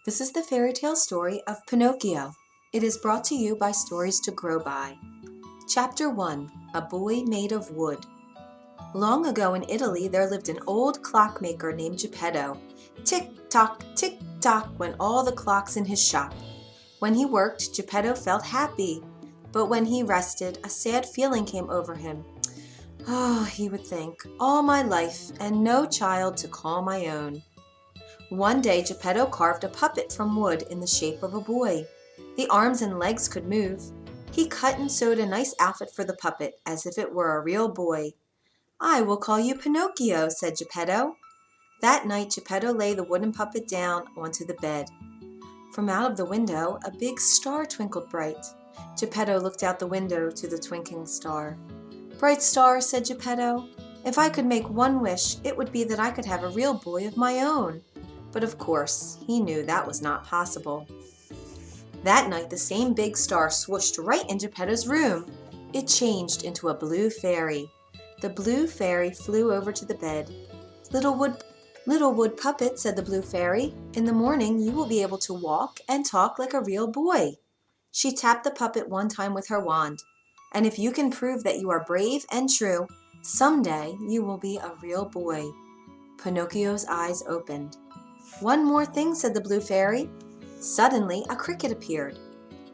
This is the fairy tale story of Pinocchio. It is brought to you by Stories to Grow By. Chapter 1. A Boy Made of Wood. Long ago in Italy there lived an old clockmaker named Geppetto. Tick-tock, went all the clocks in his shop. When he worked, Geppetto felt happy, but when he rested, a sad feeling came over him. Oh, he would think, all my life and no child to call my own. One day Geppetto carved a puppet from wood in the shape of a boy. The arms and legs could move. He cut and sewed a nice outfit for the puppet, as if it were a real boy. I will call you Pinocchio, said Geppetto. That night Geppetto lay the wooden puppet down onto the bed. From out of the window a big star twinkled bright. Geppetto looked out the window to the twinkling star. Bright star, said Geppetto, if I could make one wish, it would be that I could have a real boy of my own. But of course, he knew that was not possible. That night the same big star swooshed right in Geppetto's room. It changed into a blue fairy. The blue fairy flew over to the bed. Little wood puppet, said the blue fairy, in the morning you will be able to walk and talk like a real boy. She tapped the puppet one time with her wand. And if you can prove that you are brave and true, someday you will be a real boy. Pinocchio's eyes opened. One more thing, said the blue fairy. Suddenly a cricket appeared.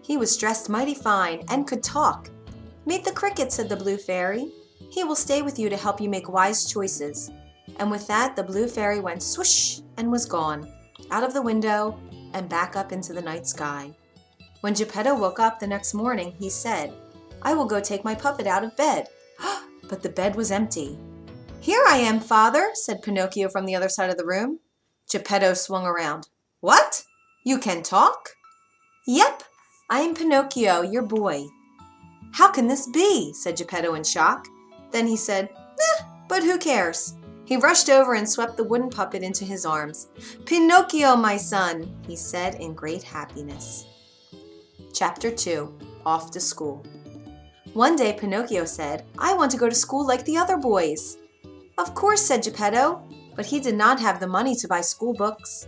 He was dressed mighty fine and could talk. Meet the cricket, said the blue fairy. He will stay with you to help you make wise choices. And with that the blue fairy went swoosh and was gone, out of the window and back up into the night sky. When Geppetto woke up the next morning, he said, I will go take my puppet out of bed. But the bed was empty. Here I am, father, said Pinocchio from the other side of the room. Geppetto swung around. What? You can talk? Yep, I am Pinocchio, your boy. How can this be? Said Geppetto in shock. Then he said, but who cares? He rushed over and swept the wooden puppet into his arms. Pinocchio, my son, he said in great happiness. Chapter 2. Off to School. One day Pinocchio said, I want to go to school like the other boys. Of course, said Geppetto, but he did not have the money to buy school books.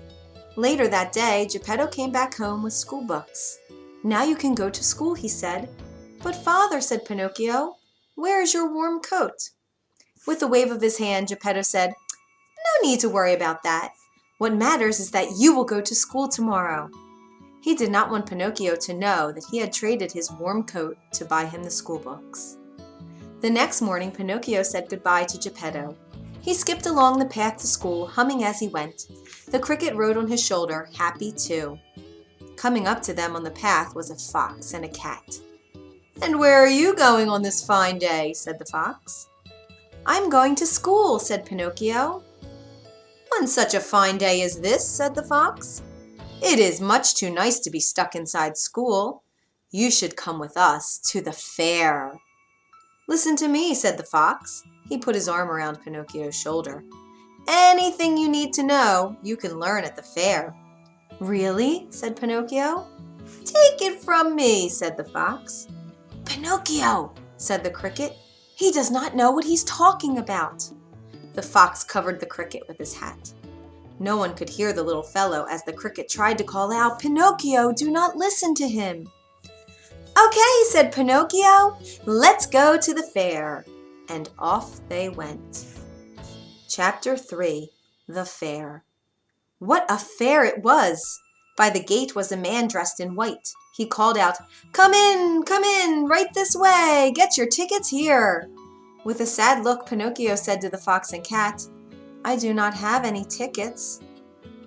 Later that day, Geppetto came back home with school books. Now you can go to school, he said. But father, said Pinocchio, where is your warm coat? With a wave of his hand, Geppetto said, no need to worry about that. What matters is that you will go to school tomorrow. He did not want Pinocchio to know that he had traded his warm coat to buy him the school books. The next morning, Pinocchio said goodbye to Geppetto. He skipped along the path to school, humming as he went. The cricket rode on his shoulder, happy too. Coming up to them on the path was a fox and a cat. And where are you going on this fine day? Said the fox. I'm going to school, said Pinocchio. On such a fine day as this, said the fox. It is much too nice to be stuck inside school. You should come with us to the fair. Listen to me, said the fox. He put his arm around Pinocchio's shoulder. Anything you need to know, you can learn at the fair. Really? Said Pinocchio. Take it from me, said the fox. Pinocchio, said the cricket. He does not know what he's talking about. The fox covered the cricket with his hat. No one could hear the little fellow as the cricket tried to call out, Pinocchio, do not listen to him. Okay, said Pinocchio, let's go to the fair. And off they went. Chapter 3. The Fair. What a fair it was! By the gate was a man dressed in white. He called out, come in, right this way, get your tickets here. With a sad look, Pinocchio said to the fox and cat, I do not have any tickets.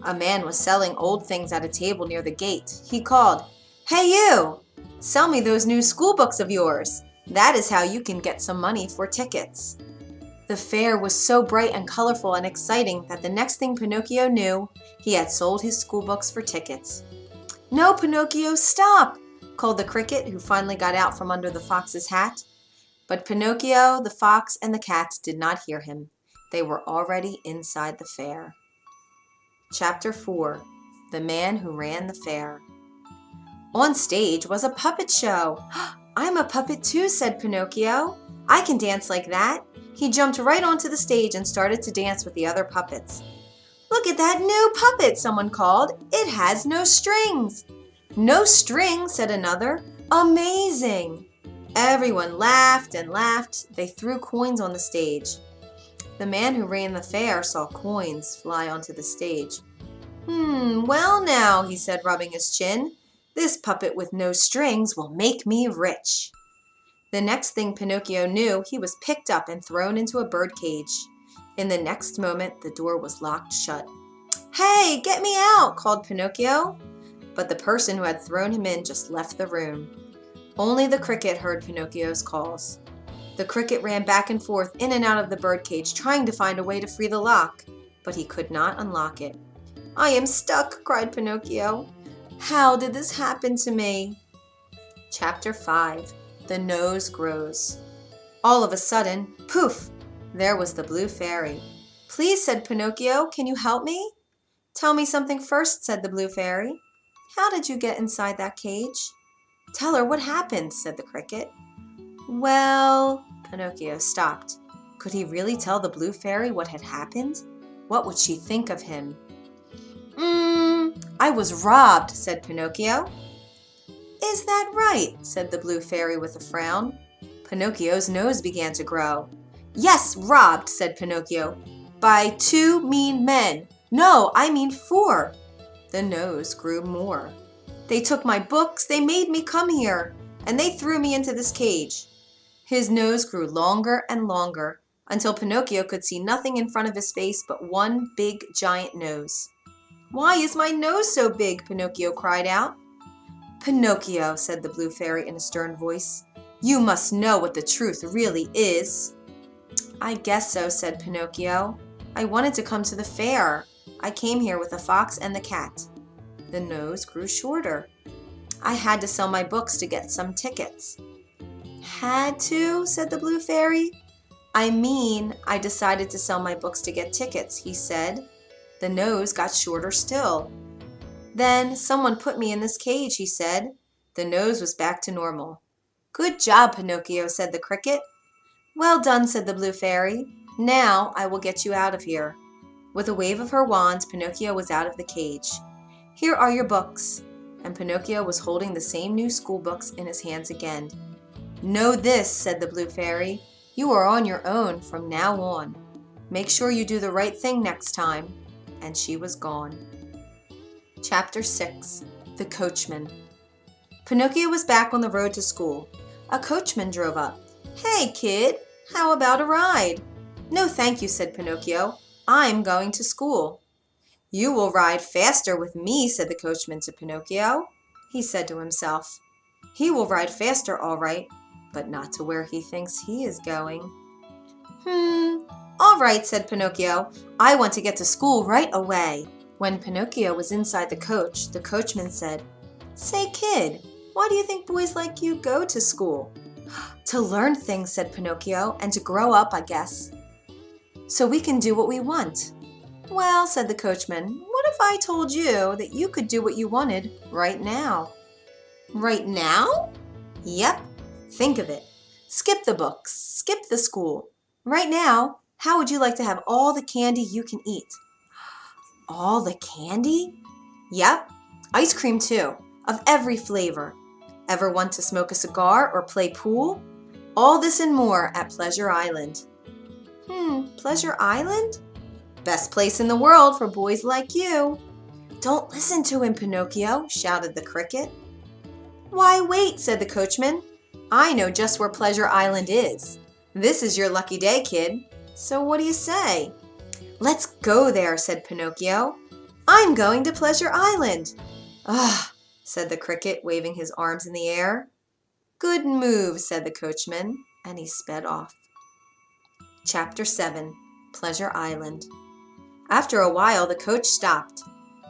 A man was selling old things at a table near the gate. He called, Hey you! Sell me those new school books of yours. That is how you can get some money for tickets. The fair was so bright and colorful and exciting that the next thing Pinocchio knew, he had sold his school books for tickets. No, Pinocchio, stop! Called the cricket, who finally got out from under the fox's hat. But Pinocchio, the fox, and the cat did not hear him. They were already inside the fair. Chapter 4. The Man Who Ran the Fair. On stage was a puppet show. I'm a puppet too, said Pinocchio. I can dance like that. He jumped right onto the stage and started to dance with the other puppets. "Look at that new puppet," someone called. "It has no strings." "No strings," said another. "Amazing." Everyone laughed and laughed. They threw coins on the stage. The man who ran the fair saw coins fly onto the stage. Well now," he said, rubbing his chin, "this puppet with no strings will make me rich." The next thing Pinocchio knew, he was picked up and thrown into a birdcage. In the next moment, the door was locked shut. "Hey, get me out!" called Pinocchio. But the person who had thrown him in just left the room. Only the cricket heard Pinocchio's calls. The cricket ran back and forth in and out of the birdcage, trying to find a way to free the lock, but he could not unlock it. "I am stuck," cried Pinocchio. "How did this happen to me?" Chapter 5. The Nose Grows. All of a sudden, poof! There was the blue fairy. "Please," said Pinocchio, "can you help me?" "Tell me something first," said the blue fairy. "How did you get inside that cage?" "Tell her what happened," said the cricket. "Well," Pinocchio stopped. Could he really tell the blue fairy what had happened? What would she think of him? "I was robbed," said Pinocchio. "Is that right?" said the blue fairy with a frown. Pinocchio's nose began to grow. "Yes, robbed," said Pinocchio. "By 2 mean men. No, I mean 4. The nose grew more. "They took my books, they made me come here, and they threw me into this cage." His nose grew longer and longer, until Pinocchio could see nothing in front of his face but one big giant nose. "Why is my nose so big?" Pinocchio cried out. "Pinocchio," said the blue fairy in a stern voice, "you must know what the truth really is." "I guess so," said Pinocchio. "I wanted to come to the fair. I came here with the fox and the cat." The nose grew shorter. "I had to sell my books to get some tickets." "Had to?" said the blue fairy. "I mean, I decided to sell my books to get tickets," he said. The nose got shorter still. "Then someone put me in this cage," he said. The nose was back to normal. "Good job, Pinocchio," said the cricket. "Well done," said the blue fairy. "Now I will get you out of here." With a wave of her wand, Pinocchio was out of the cage. "Here are your books." And Pinocchio was holding the same new school books in his hands again. "Know this," said the blue fairy. "You are on your own from now on. Make sure you do the right thing next time." And she was gone. Chapter 6. The Coachman. Pinocchio was back on the road to school. A coachman drove up. "Hey, kid, how about a ride?" "No, thank you," said Pinocchio. "I'm going to school." "You will ride faster with me," said the coachman to Pinocchio. He said to himself, "He will ride faster, all right, but not to where he thinks he is going." All right," said Pinocchio. "I want to get to school right away." When Pinocchio was inside the coach, the coachman said, "Say, kid, why do you think boys like you go to school?" "To learn things," said Pinocchio, "and to grow up, I guess. So we can do what we want." "Well," said the coachman, "what if I told you that you could do what you wanted right now?" "Right now?" "Yep. Think of it. Skip the books. Skip the school. Right now, how would you like to have all the candy you can eat?" "All the candy?" "Yep. Ice cream too, of every flavor. Ever want to smoke a cigar or play pool? All this and more at Pleasure Island." Pleasure Island? Best place in the world for boys like you." "Don't listen to him, Pinocchio," shouted the cricket. "Why, wait," said the coachman. "I know just where Pleasure Island is. This is your lucky day, kid. So what do you say?" "Let's go there," said Pinocchio. "I'm going to Pleasure Island." "Ugh," said the cricket, waving his arms in the air. "Good move," said the coachman, and he sped off. Chapter 7. Pleasure Island. After a while, the coach stopped.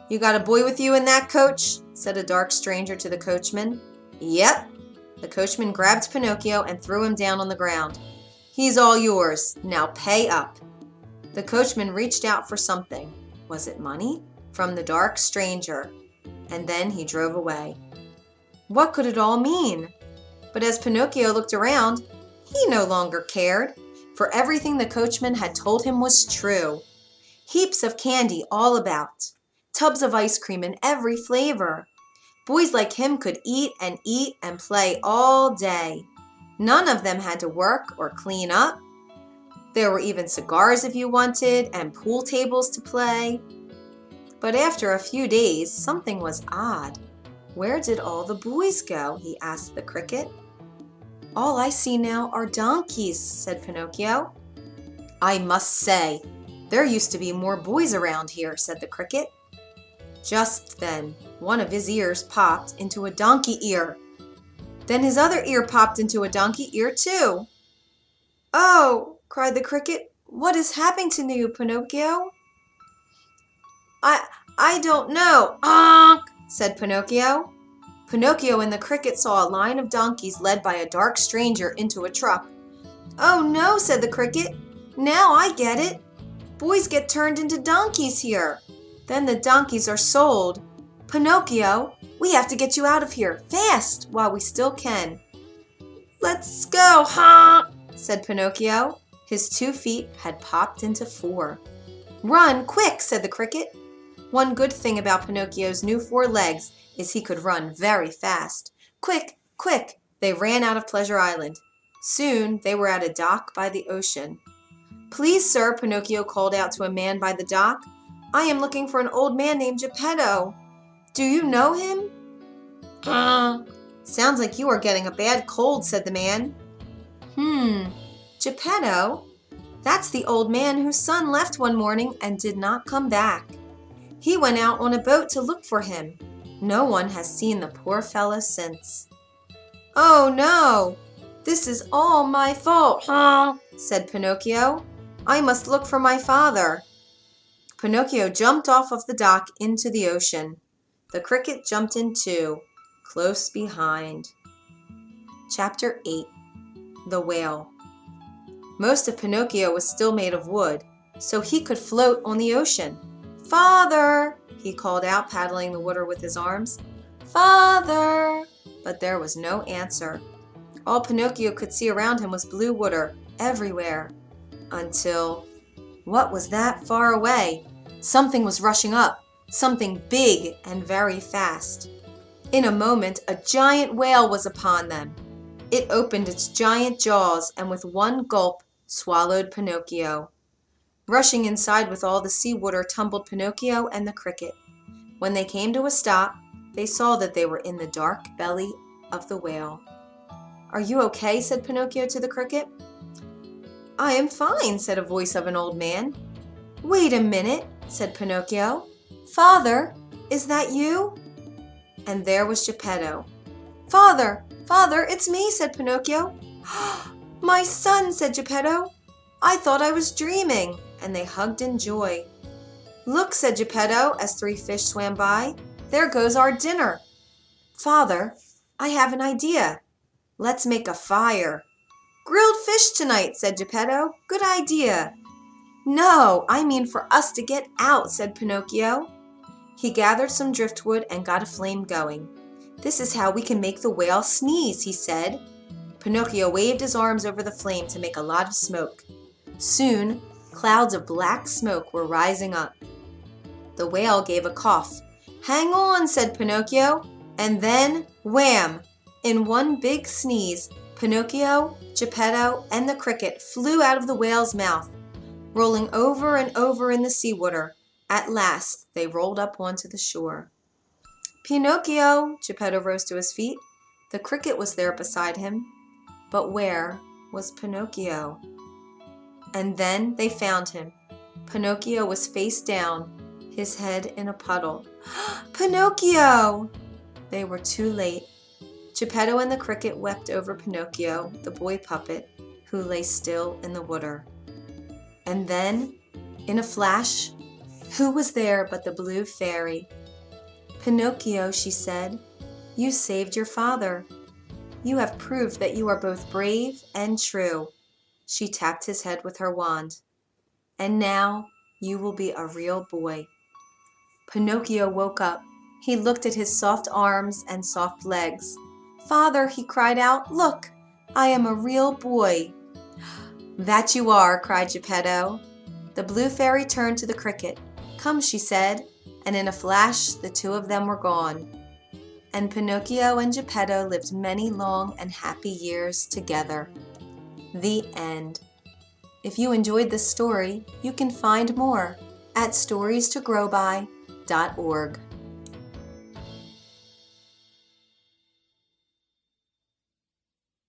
"You got a boy with you in that coach?" said a dark stranger to the coachman. "Yep." The coachman grabbed Pinocchio and threw him down on the ground. "He's all yours. Now pay up." The coachman reached out for something. Was it money? From the dark stranger. And then he drove away. What could it all mean? But as Pinocchio looked around, he no longer cared, for everything the coachman had told him was true. Heaps of candy all about. Tubs of ice cream in every flavor. Boys like him could eat and play all day. None of them had to work or clean up. There were even cigars if you wanted, and pool tables to play. But after a few days, something was odd. Where did all the boys go? He asked the cricket. All I see now are donkeys, said Pinocchio. I must say, there used to be more boys around here, said the cricket. Just then, one of his ears popped into a donkey ear. Then his other ear popped into a donkey ear too. Oh, cried the cricket, what is happening to you, Pinocchio? I don't know, honk, said Pinocchio. Pinocchio and the cricket saw a line of donkeys led by a dark stranger into a truck. Oh no, said the cricket, now I get it. Boys get turned into donkeys here. Then the donkeys are sold. Pinocchio, we have to get you out of here, fast, while we still can. Let's go, honk, said Pinocchio. His 2 feet had popped into 4. Run, quick, said the cricket. One good thing about Pinocchio's new 4 legs is he could run very fast. Quick, quick, they ran out of Pleasure Island. Soon they were at a dock by the ocean. Please, sir, Pinocchio called out to a man by the dock. I am looking for an old man named Geppetto. Do you know him? Sounds like you are getting a bad cold, said the man. Geppetto? That's the old man whose son left one morning and did not come back. He went out on a boat to look for him. No one has seen the poor fellow since. Oh no, this is all my fault, said Pinocchio. I must look for my father. Pinocchio jumped off of the dock into the ocean. The cricket jumped in too, close behind. Chapter 8. The Whale. Most of Pinocchio was still made of wood, so he could float on the ocean. Father, he called out, paddling the water with his arms. Father! But there was no answer. All Pinocchio could see around him was blue water everywhere. Until, what was that far away? Something was rushing up, something big and very fast. In a moment, a giant whale was upon them. It opened its giant jaws and with one gulp swallowed Pinocchio. Rushing inside with all the seawater tumbled Pinocchio and the cricket. When they came to a stop, they saw that they were in the dark belly of the whale. Are you okay? Said Pinocchio to the cricket. I am fine, said a voice of an old man. Wait a minute, said Pinocchio. Father, is that you? And there was Geppetto. Father, father, it's me, said Pinocchio. My son, said Geppetto. I thought I was dreaming, and they hugged in joy. Look, said Geppetto, as 3 fish swam by. There goes our dinner. Father, I have an idea. Let's make a fire. Grilled fish tonight, said Geppetto. Good idea. No, I mean for us to get out, said Pinocchio. He gathered some driftwood and got a flame going. This is how we can make the whale sneeze, he said. Pinocchio waved his arms over the flame to make a lot of smoke. Soon, clouds of black smoke were rising up. The whale gave a cough. Hang on, said Pinocchio, and then, wham! In one big sneeze, Pinocchio, Geppetto, and the cricket flew out of the whale's mouth, rolling over and over in the seawater. At last, they rolled up onto the shore. Pinocchio! Geppetto rose to his feet. The cricket was there beside him. But where was Pinocchio? And then they found him. Pinocchio was face down, his head in a puddle. Pinocchio! They were too late. Geppetto and the cricket wept over Pinocchio, the boy puppet, who lay still in the water. And then, in a flash, who was there but the blue fairy? Pinocchio, she said, you saved your father. You have proved that you are both brave and true. She tapped his head with her wand. And now you will be a real boy. Pinocchio woke up. He looked at his soft arms and soft legs. Father, he cried out, look, I am a real boy. That you are, cried Geppetto. The blue fairy turned to the cricket. "Come," she said, and in a flash the two of them were gone. And Pinocchio and Geppetto lived many long and happy years together. The end. If you enjoyed this story, you can find more at storiestogrowby.org.